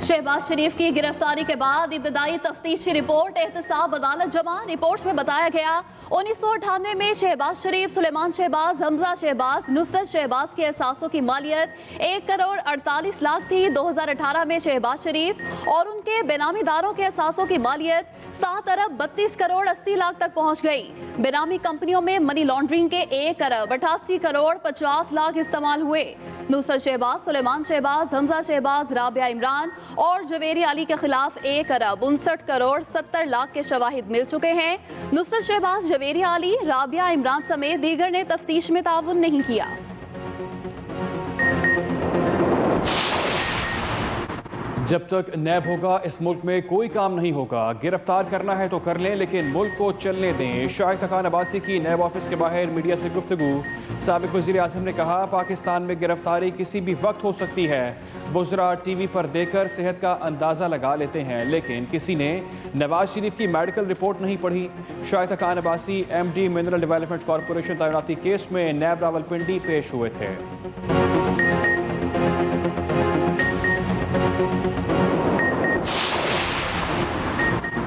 शहबाज शरीफ की गिरफ्तारी के बाद इब्तदाई तफ्तीशी रिपोर्ट एहतसाब अदालत जमा। रिपोर्ट में बताया गया 1998 में शहबाज शरीफ, सुलेमान शहबाज, हमजा शहबाज, नुसरत शहबाज के एहसासों की मालियत 1 करोड़ 48 लाख थी। 2018 में शहबाज शरीफ और उनके बेनामीदारों के एहसासों की मालियत 7 अरब 32 करोड़ 80 लाख तक पहुंच गई। बेनामी कंपनियों में मनी लॉन्ड्रिंग के 1 अरब 88 करोड़ 50 लाख इस्तेमाल हुए। नुसरत शहबाज, सुलेमान शहबाज, हमजा शहबाज, राबिया इमरान और जवेरी अली के खिलाफ 1 अरब 59 करोड़ 70 लाख के शवाहिद मिल चुके हैं। नुसरत शहबाज, जवेरी अली, राबिया इमरान समेत दीगर ने तफ्तीश में ताउन नहीं किया। जब तक नैब होगा इस मुल्क में कोई काम नहीं होगा। गिरफ्तार करना है तो कर लें, लेकिन मुल्क को चलने दें। शाहिद खान अब्बासी की नैब ऑफिस के बाहर मीडिया से गुफ्तगू। साबिक वज़ीर आज़म ने कहा, पाकिस्तान में गिरफ्तारी किसी भी वक्त हो सकती है। वज़रा टीवी पर देखकर सेहत का अंदाज़ा लगा लेते हैं, लेकिन किसी ने नवाज शरीफ की मेडिकल रिपोर्ट नहीं पढ़ी। Shahid Khan Abbasi MD mineral development corporation तैनाती केस में नैब रावलपिंडी पेश हुए थे।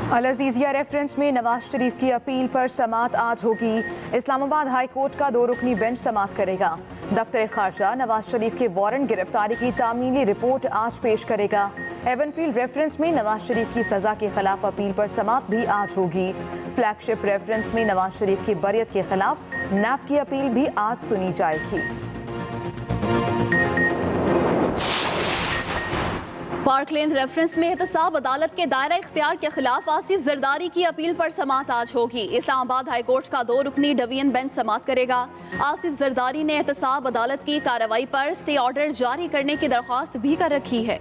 अल अज़ीज़िया रेफरेंस में नवाज शरीफ की अपील पर समाअत आज होगी। इस्लामाबाद हाई कोर्ट का 2 रुकनी बेंच समाअत करेगा। दफ्तर खारजा नवाज शरीफ के वारंट गिरफ्तारी की तामीली रिपोर्ट आज पेश करेगा। एवनफील्ड रेफरेंस में नवाज शरीफ की सज़ा के खिलाफ अपील पर समाअत भी आज होगी। फ्लैगशिप रेफरेंस में नवाज शरीफ की बरियत के खिलाफ नैब की अपील भी आज सुनी जाएगी। पार्कलैंड रेफरेंस में एहतसाब अदालत के दायरा इख्तियार के खिलाफ आसिफ जरदारी की अपील पर समाअत आज होगी। इस्लामाबाद हाई कोर्ट का 2 रुकनी डिवीजन बेंच समाअत करेगा। आसिफ जरदारी ने एहतसाब अदालत की कार्रवाई पर स्टे ऑर्डर जारी करने की दरख्वास्त भी कर रखी है।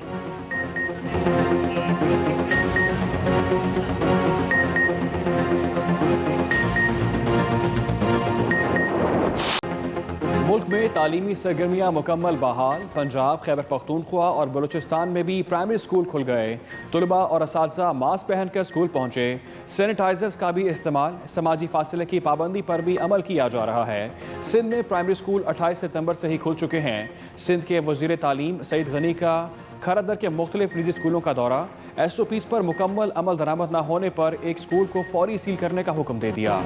मुल्क में तालीमी सरगर्मियाँ मुकम्मल बहाल। पंजाब, खैबर पख्तूनख्वा और बलूचिस्तान में भी प्राइमरी स्कूल खुल गए। तलबा और असातिज़ा मास्क पहनकर स्कूल पहुँचे। सैनिटाइजर्स का भी इस्तेमाल, समाजी फासले की पाबंदी पर भी अमल किया जा रहा है। सिंध में प्राइमरी स्कूल 28 सितंबर से ही खुल चुके हैं। सिंध के वज़ीर तालीम सईद गनी का खरदर के मुख्तलिफ निजी स्कूलों का दौरा। SOPs पर मुकम्मल अमल दरामद न होने पर एक स्कूल को फौरी सील करने का हुक्म दे दिया।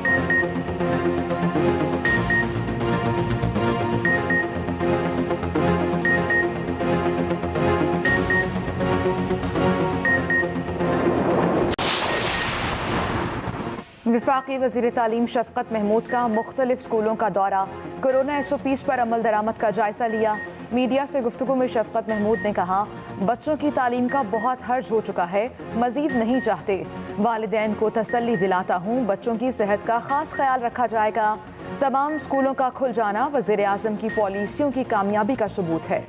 वफाकी वज़ीर तालीम शफ़क़त महमूद का मुख्तलिफ स्कूलों का दौरा। कोरोना SOPs पर अमल दरामद का जायज़ा लिया। मीडिया से गुफ्तगू में शफ़क़त महमूद ने कहा, बच्चों की तालीम का बहुत हर्ज हो चुका है, मज़ीद नहीं चाहते। वालिदैन को तसल्ली दिलाता हूँ, बच्चों की सेहत का ख़ास ख्याल रखा जाएगा। तमाम स्कूलों का खुल जाना वज़ीर आज़म की पॉलिसियों की कामयाबी का सबूत है।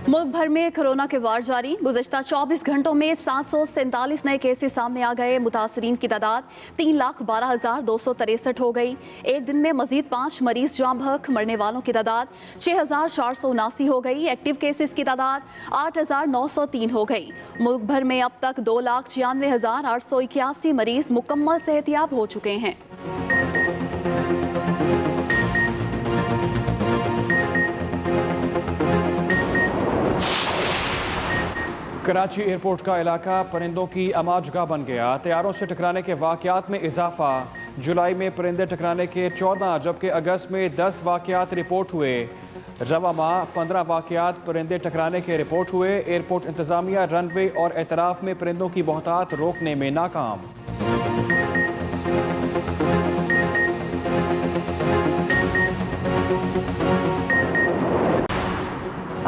मुल्क भर में कोरोना के वार जारी। गुज़श्ता 24 घंटों में 747 नए केसेस सामने आ गए। मुतासरीन की तादाद 3,12,263 हो गई। एक दिन में मजीद 5 मरीज जाम बहक। मरने वालों की तादाद 6,479 हो गई। एक्टिव केसेस की तादाद 8,903 हो गई। मुल्क भर में अब तक 2,96,881 मरीज मुकम्मल सेहतियाब हो चुके हैं। कराची एयरपोर्ट का इलाका परिंदों की अमाजगाह बन गया। तैयारों से टकराने के वाक़यात में इजाफा। जुलाई में परिंदे टकराने के 14 जबकि अगस्त में 10 वाक़यात रिपोर्ट हुए। रवा माह 15 वाक़यात परिंदे टकराने के रिपोर्ट हुए। एयरपोर्ट इंतज़ामिया रनवे और एतराफ़ में परिंदों की बहुतात रोकने में नाकाम।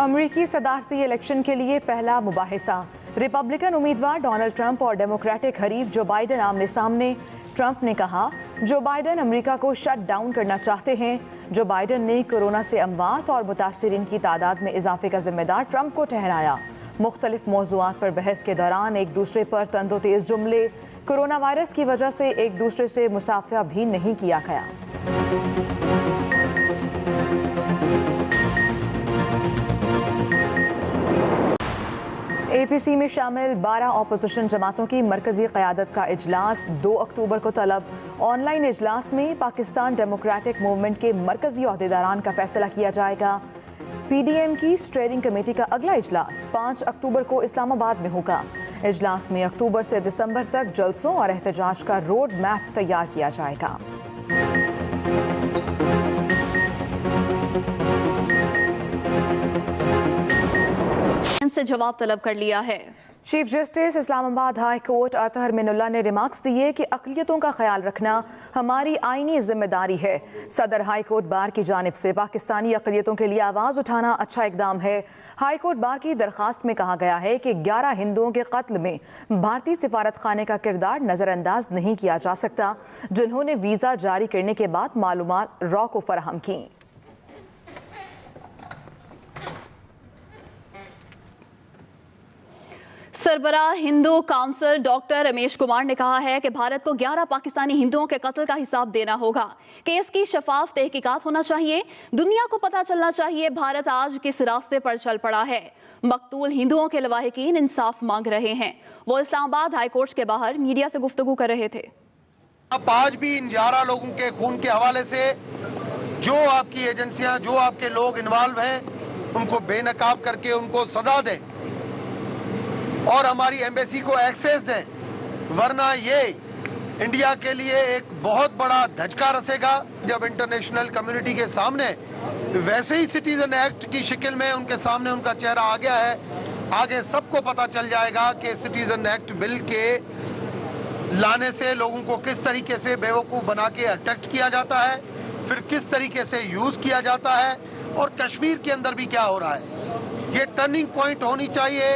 अमरीकी सदारती इलेक्शन के लिए पहला मुबाहिसा। रिपब्लिकन उम्मीदवार डोनाल्ड ट्रंप और डेमोक्रेटिक हरीफ जो बाइडन आमने सामने। ट्रंप ने कहा, जो बाइडन अमेरिका को शट डाउन करना चाहते हैं। जो बाइडन ने कोरोना से अमवात और मुतासरीन की तादाद में इजाफे का जिम्मेदार ट्रंप को ठहराया। मुख्तलिफ मौज़ूआत पर बहस के दौरान एक दूसरे पर तंदोतेज़ जुमले। कोरोना वायरस की वजह से एक दूसरे से मुसाफिया भी नहीं किया गया। APC में शामिल 12 अपोजिशन जमातों की मरकजी क़यादत का इजलास 2 अक्टूबर को तलब। ऑनलाइन इजलास में पाकिस्तान डेमोक्रेटिक मूवमेंट के मरकजी ओहदेदारान का फैसला किया जाएगा। PDM की स्टीयरिंग कमेटी का अगला इजलास 5 अक्टूबर को इस्लामाबाद में होगा। इजलास में अक्टूबर से दिसंबर तक जलसों और एहतजाज का रोड मैप तैयार किया जाएगा। से जवाब तलब कर लिया है। Chief justice Islamabad high court Athar Minallah ने रिमार्क्स दिए कि अक़लियतों का ख्याल रखना हमारी आईनी जिम्मेदारी है। सदर हाई कोर्ट बार की जानिब से पाकिस्तानी अक़लियतों के लिए आवाज़ उठाना अच्छा इक़दाम है। हाई कोर्ट बार की दरख्वास्त में कहा गया है कि 11 हिंदुओं के कत्ल में भारतीय सिफारत खाने का किरदार नज़रअंदाज नहीं किया जा सकता, जिन्होंने वीज़ा जारी करने के बाद मालूमात रॉ को फराहम की। सरबराह हिंदू काउंसिल डॉक्टर रमेश कुमार ने कहा है कि भारत को 11 पाकिस्तानी हिंदुओं के कत्ल का हिसाब देना होगा। केस की शफाफ तहकीकात होना चाहिए। दुनिया को पता चलना चाहिए भारत आज किस रास्ते पर चल पड़ा है। मकतूल हिंदुओं के लवाहिकीन इंसाफ मांग रहे हैं। वो इस्लामाबाद हाई कोर्ट के बाहर मीडिया से गुफ्तगू कर रहे थे। अब आज भी इन 11 लोगों के खून के हवाले से जो आपकी एजेंसियां, जो आपके लोग इन्वॉल्व हैं, उनको बेनकाब करके उनको सजा दें और हमारी एम्बेसी को एक्सेस दें, वरना ये इंडिया के लिए एक बहुत बड़ा धचका रसेगा जब इंटरनेशनल कम्युनिटी के सामने वैसे ही सिटीजन एक्ट की शक्ल में उनके सामने उनका चेहरा आ गया है। आगे सबको पता चल जाएगा कि सिटीजन एक्ट बिल के लाने से लोगों को किस तरीके से बेवकूफ़ बना के अटैक किया जाता है, फिर किस तरीके से यूज किया जाता है, और कश्मीर के अंदर भी क्या हो रहा है। ये टर्निंग पॉइंट होनी चाहिए।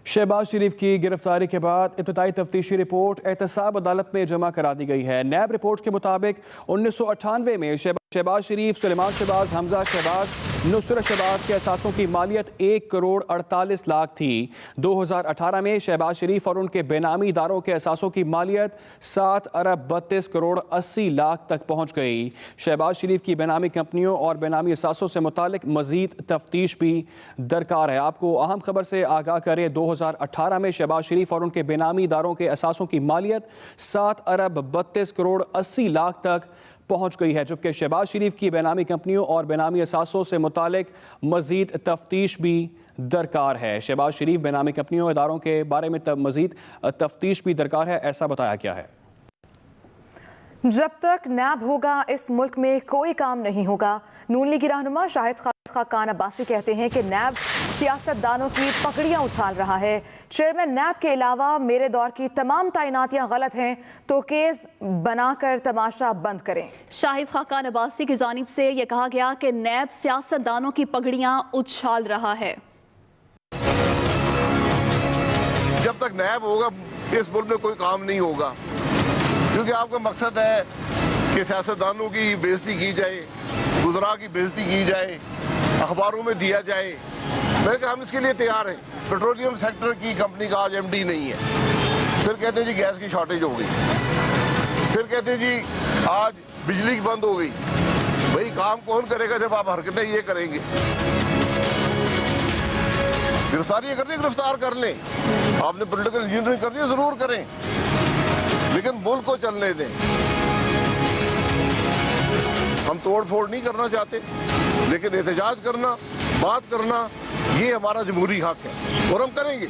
शहबाज शरीफ की गिरफ्तारी के बाद इब्तदाई तफ्तीशी रिपोर्ट एहतसाब अदालत में जमा करा दी गई है। नैब रिपोर्ट के मुताबिक 1998 में शहबाज शरीफ, सुलेमान शहबाज, हमजा शहबाज, नुसरत शहबाज के असासों की मालियत 1 करोड़ 48 लाख थी। 2018 में शहबाज शरीफ और उनके बेनामी इदारों के असासों की मालियत 7 अरब 32 करोड़ 80 लाख तक पहुँच गई। शहबाज शरीफ की बेनामी कंपनियों और बेनामी असासों से मुतालिक मज़ीद तफ्तीश भी दरकार है। आपको अहम खबर से आगाह करें, 2018 में शहबाज शरीफ और उनके बेनामी इदारों के असासों की मालियत 7 अरब 32 करोड़ 80 लाख तक पहुंच गई है, जबकि शहबाज शरीफ की बेनामी कंपनियों और बेनामी असासों से मुतालिक मज़ीद तफ्तीश भी दरकार है। शहबाज शरीफ बेनामी कंपनियों इदारों के बारे में मज़ीद तफ्तीश भी दरकार है, ऐसा बताया गया है। जब तक नैब होगा इस मुल्क में कोई काम नहीं होगा। नून लीग रहनुमा शाहिद खाकान अब्बासी कहते हैं कि नैब सियासतदानों की पकड़ियां उछाल रहा है। चेयरमैन नैब के अलावा मेरे दौर की तमाम तैनातियां गलत हैं, तो केस बनाकर तमाशा बंद करें। शाहिद खाकान अब्बासी की जानिब से यह कहा गया कि नैब सियासतदानों की पगड़ियां उछाल रहा है। जब तक नैब होगा इस मुल्क में कोई काम नहीं होगा, क्योंकि आपका मकसद है कि सियासतदानों की बेइज्जती की जाए, गुजरा की बेइज्जती की जाए, अखबारों में दिया जाए। मैंने कहा हम इसके लिए तैयार हैं। पेट्रोलियम सेक्टर की कंपनी का आज MD नहीं है, फिर कहते हैं जी गैस की शॉर्टेज हो गई, फिर कहते हैं जी आज बिजली की बंद हो गई। भाई काम कौन करेगा जब आप हरकतें ये करेंगे? गिरफ्तारी करनी, गिरफ्तार कर लें। आपने पॉलिटिकल इंजीनियरिंग करनी है, जरूर करें, लेकिन मुल्क को चलने दें। हम तोड़ फोड़ नहीं करना चाहते, लेकिन एहतजाज करना, बात करना, ये हमारा जमहूरी हक है और हम करेंगे।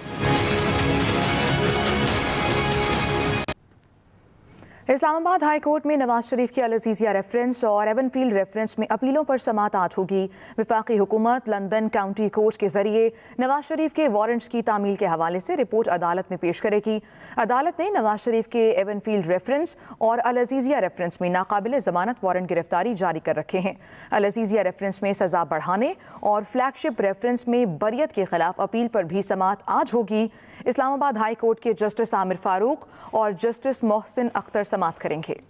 इस्लामाबाद हाई कोर्ट में नवाज शरीफ की अल-अज़ीज़िया रेफरेंस और एवनफील्ड रेफरेंस में अपीलों पर समाअत आज होगी। वफाकी हुकूमत लंदन काउंटी कोर्ट के जरिए नवाज शरीफ के वारंट्स की तामील के हवाले से रिपोर्ट अदालत में पेश करेगी। अदालत ने नवाज शरीफ के एवनफील्ड रेफरेंस और अल-अज़ीज़िया रेफरेंस में नाकाबिल ज़मानत वारंट गिरफ्तारी जारी कर रखे हैं। अल-अज़ीज़िया रेफरेंस में सज़ा बढ़ाने और फ्लैगशिप रेफरेंस में बरियत के खिलाफ अपील पर भी समाअत आज होगी। इस्लामाबाद हाई कोर्ट के जस्टिस आमिर फारूक और जस्टिस मोहसिन अख्तर समाअत करेंगे।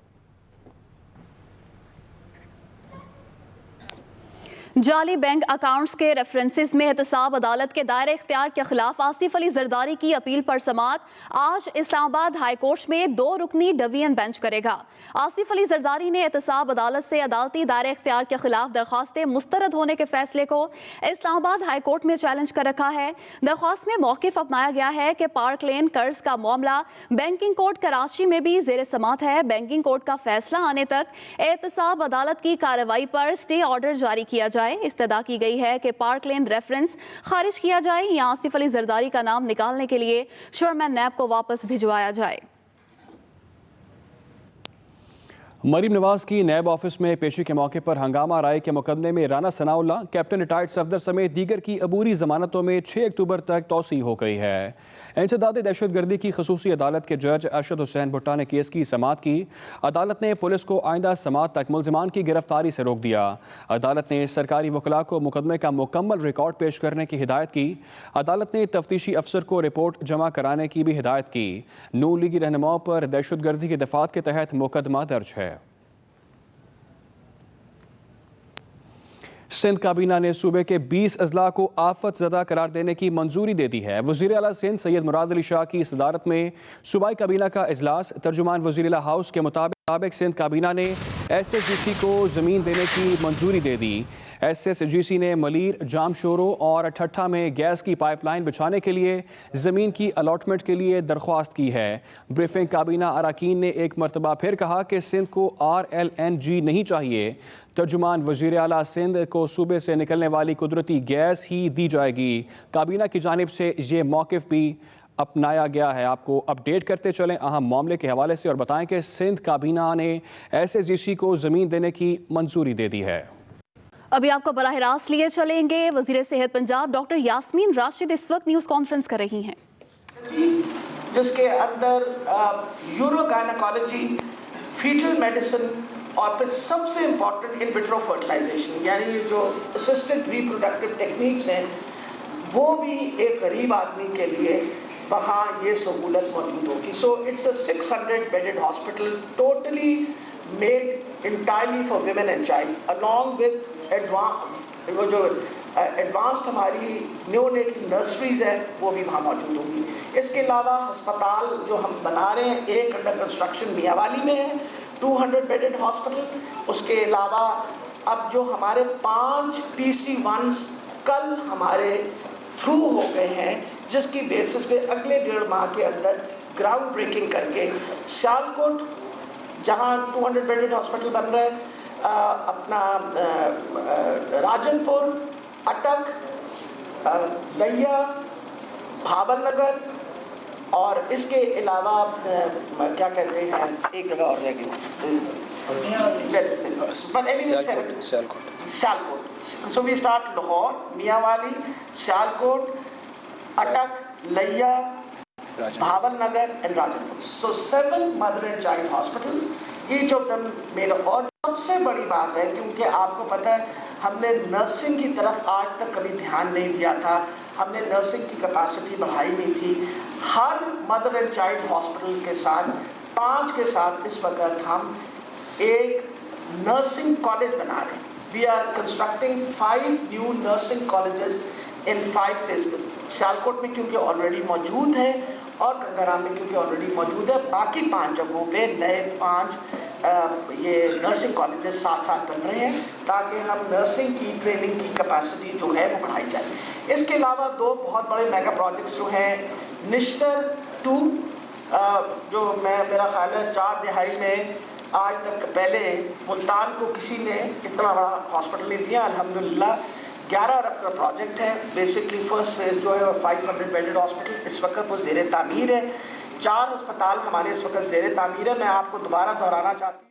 जाली बैंक अकाउंट्स के रेफरेंसेस में एहतसाब अदालत के दायरे इख्तियार के खिलाफ आसिफ अली जरदारी की अपील पर समाअत आज इस्लामाबाद हाई कोर्ट में 2 रुकनी डिवीजन बेंच करेगा। आसिफ अली जरदारी ने एहतसाब अदालत से अदालती दायरे इख्तियार के खिलाफ दरख्वास्तें मुस्तरद होने के फैसले को इस्लामाबाद हाई कोर्ट में चैलेंज कर रखा है। दरख्वास्त में मौक़िफ़ अपनाया गया है कि पार्क लेन कर्ज का मामला बैंकिंग कोर्ट कराची में भी ज़ेर समाअत है। बैंकिंग कोर्ट का फैसला आने तक एहतसाब अदालत की कार्रवाई पर स्टे ऑर्डर जारी किया जाए। جائے. استدعا کی گئی ہے کہ پارک لین ریفرنس خارج کیا جائے یا آصف علی زرداری کا نام نکالنے کے لیے چیئرمین نیب کو واپس بھجوایا جائے. مریم نواز کی نیب آفس میں پیشی کے موقع پر ہنگامہ رائے کے مقدمے میں رانا ثناء اللہ، کیپٹن ریٹائرڈ صفدر سمیت دیگر کی عبوری ضمانتوں میں 6 اکتوبر تک توسیع ہو گئی ہے. انسداد دہشت گردی کی خصوصی عدالت کے جج ارشد حسین بھٹا نے کیس کی سماعت کی. عدالت نے پولیس کو آئندہ سماعت تک ملزمان کی گرفتاری سے روک دیا. عدالت نے سرکاری وکلاء کو مقدمے کا مکمل ریکارڈ پیش کرنے کی ہدایت کی. عدالت نے تفتیشی افسر کو رپورٹ جمع کرانے کی بھی ہدایت کی. نون لیگی رہنماؤں پر دہشت گردی کے دفعات کے تحت مقدمہ درج ہے. سندھ کابینہ نے صوبے کے 20 اضلاع کو آفت زدہ قرار دینے کی منظوری دے دی ہے. وزیر اعلیٰ سندھ سید مراد علی شاہ کی صدارت میں صوبائی کابینہ کا اجلاس. ترجمان وزیر اعلیٰ ہاؤس کے مطابق سندھ کابینہ نے ایس ایس جی سی کو زمین دینے کی منظوری دے دی. ایس ایس جی سی نے ملیر، جام شورو اور ٹھٹھا میں گیس کی پائپ لائن بچھانے کے لیے زمین کی الاٹمنٹ کے لیے درخواست کی ہے. بریفنگ کابینہ اراکین نے ایک مرتبہ پھر کہا کہ سندھ کو RLNG نہیں چاہیے. ترجمان وزیر اعلیٰ سندھ کو صوبے سے نکلنے والی قدرتی گیس ہی دی جائے گی. کابینہ کی جانب سے یہ موقف بھی اپنایا گیا ہے. آپ کو اپڈیٹ کرتے چلیں اہم معاملے کے حوالے سے اور بتائیں کہ سندھ کابینہ نے ایس ایس جی سی کو زمین دینے کی منظوری دے دی ہے. ابھی آپ کو براہ راست لیے چلیں گے. وزیر صحت پنجاب ڈاکٹر یاسمین راشد اس وقت نیوز کانفرنس کر رہی ہیں، جس کے اندر یورو گائنیکالوجی، فیٹل میڈیسن اور پھر سب سے امپورٹنٹ ان وٹرو فرٹیلائزیشن، یعنی جو اسسٹڈ ریپروڈکٹیو ٹیکنیکس ہیں، وہ بھی ایک غریب آدمی کے لیے وہاں یہ سہولت موجود ہوگی. So it's a 600 bedded hospital totally made entirely for women and child along with وہ جو ایڈوانسڈ ہماری نیونیٹل نرسریز ہیں وہ بھی وہاں موجود ہوں گی. اس کے علاوہ ہسپتال جو ہم بنا رہے ہیں ایک انڈر کنسٹرکشن میاں والی میں ہے 200 بیڈڈ ہاسپٹل. اس کے علاوہ اب جو ہمارے 5 PC1s کل ہمارے تھرو ہو گئے ہیں، جس کی بیسس پہ اگلے 1.5 ماہ کے اندر گراؤنڈ بریکنگ کر کے سیالکوٹ جہاں 200 بیڈڈ ہاسپٹل بن رہا ہے، اپنا راجن پور، اٹک، لیا، بھاول نگر، اور اس کے علاوہ کیا کہتے ہیں ایک جگہ اور رہ گئی سیالکوٹ. سو وی اسٹارٹ لاہور، میاں والی، سیالکوٹ، اٹک، لیا، بھاول نگر اینڈ راجن پور. سو 7 mother and child hospital, each of them made. اور سب سے بڑی بات ہے کیونکہ آپ کو پتہ ہے ہم نے نرسنگ کی طرف آج تک کبھی دھیان نہیں دیا تھا، ہم نے نرسنگ کی کیپیسٹی بڑھائی نہیں تھی. Her mother and child hospital کے ساتھ 5 کے ساتھ اس وقت ہم ایک نرسنگ کالج بنا رہے ہیں. We are constructing 5 new nursing colleges in 5 places. Sialkot میں کیونکہ آلریڈی موجود ہے اور گنگرام میں کیونکہ آلریڈی موجود ہے، باقی 5 جگہوں پہ نئے 5 یہ نرسنگ کالجز ساتھ ساتھ بن رہے ہیں تاکہ ہم نرسنگ کی ٹریننگ کی کیپیسٹی جو ہے وہ بڑھائی جائے. اس کے علاوہ 2 بہت بڑے میگا پروجیکٹس جو ہیں، نشتر 2 جو میرا خیال ہے 4 دہائی میں آج تک پہلے ملتان کو کسی نے اتنا بڑا ہاسپٹل نہیں دیا. الحمدللہ 11 ارب کا پروجیکٹ ہے. بیسکلی فرسٹ فیز جو ہے 500 بیڈڈ ہاسپٹل اس وقت وہ زیر تعمیر ہے. 4 ہسپتال ہمارے اس وقت زیر تعمیر ہے. میں آپ کو دوبارہ دہرانا چاہتی ہوں